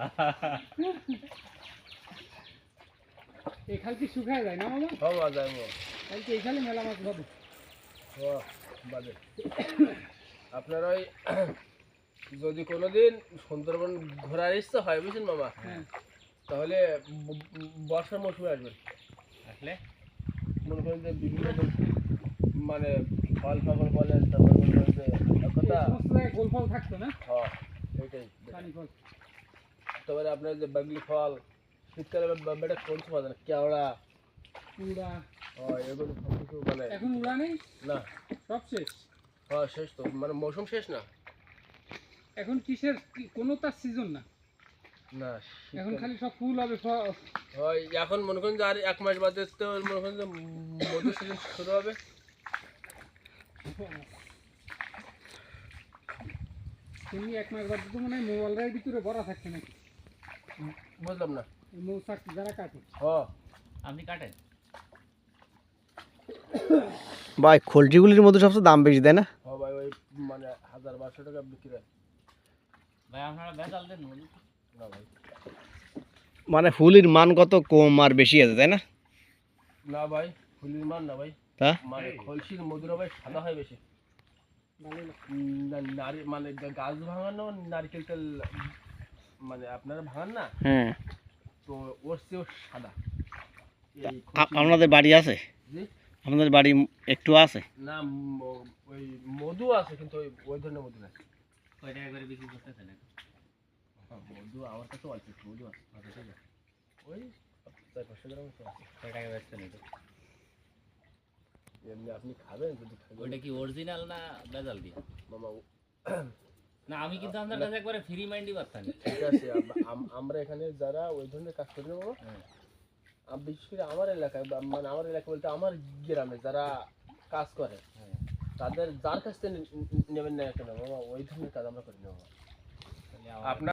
আল্লাহ এই খাল কি শুকায় যায় না মামা? হওয়া যায় মো তাহলে এই খালে মেলা মাছ হবে। ও বাদে আপনার ওই যদি কোনোদিন সুন্দরবন ঘোরার ইচ্ছা হয় বুঝছেন মামা, হ্যাঁ তাহলে বর্ষার মৌসুমে আসবেন। আসলে মনে করেন যে বিভিন্ন মানে ফল ফল বলেন, তারপর মনে করেন যে কথা এই সমস্ত জায়গায় গোল ফল থাকতো না, হ্যাঁ ওইটাই। পানি ফল। তারপরে আপনার যে বাগলি ফল শীতকালে বেটা কোন সময় জানেন, কেওড়া উড়া এগুলো সব কিছু মানে এখন উড়া নেই, না। সব শেষ। হ্যাঁ শেষ তো, মানে মৌসুম শেষ না। এখন কিসের কোনো তার সিজন না, না এখন শীতকালে খালি সব ফুল হবে। হয় এখন মনে করেন যে আর 1 মাস বাদে তো মনে করেন যে মধু সিজন শুরু হবে। তেমনি 1 মাস বাদ তো মনে হয় মোবাইলের ভিতরে ভরা থাকছে নাকি, বুঝলাম না। মৌচাক যারা কাটে। হ্যাঁ আপনি কাটেন ভাই খলজিগুলির মধ্যে সবচেয়ে দাম বেশি তাই না? হ্যাঁ ভাই ওই মানে 1000-1200 টাকা বিক্রি হয়। ভাই আপনারা বেচাল দেন মধু? না ভাই মানে ফুলির মান কত কম আর বেশি আছে তাই না? না ভাই ফুলির মান না ভাই, তা মানে খলসির মধুরা ভাই সাদা হয় বেশি। ভালোই লাগে। নারী মানে গাছ ভাঙানো নারকেল তেল মানে আপনারা ভাঙান না, হ্যাঁ। তো ওর চেয়েও সাদা। এই আপনাদের বাড়ি আছে? জি? আপনাদের বাড়ি একটু আছে? না ওই মধু আছে কিন্তু ওই ধরনের মধু না। কয় টাকা করে বিক্রি করতেছেন এখন? মধু আমার কাছে অল্প একটু মধু আছে, ওই 400-500 গ্রাম মতো আছে। কয় টাকা বেচছেন এটা? এমনি আপনি খাবেন যদি খাবেন। ওইটা কি অরিজিনাল না বেজাল দিয়ে? মামা না আমি কিন্তু আপনার কাছে একবারে ফ্রি মাইন্ডই পারতাম। ঠিক আছে, আমরা এখানে যারা ওই ধরনের কাজ করি না বাবা, বিশেষ করে আমার এলাকায় মানে আমার এলাকা বলতে আমার গ্রামে যারা কাজ করে তাদের যার কাছ থেকে নেবেন না কেন বাবা, ওই ধরনের কাজ আমরা করি না বাবা। আপনার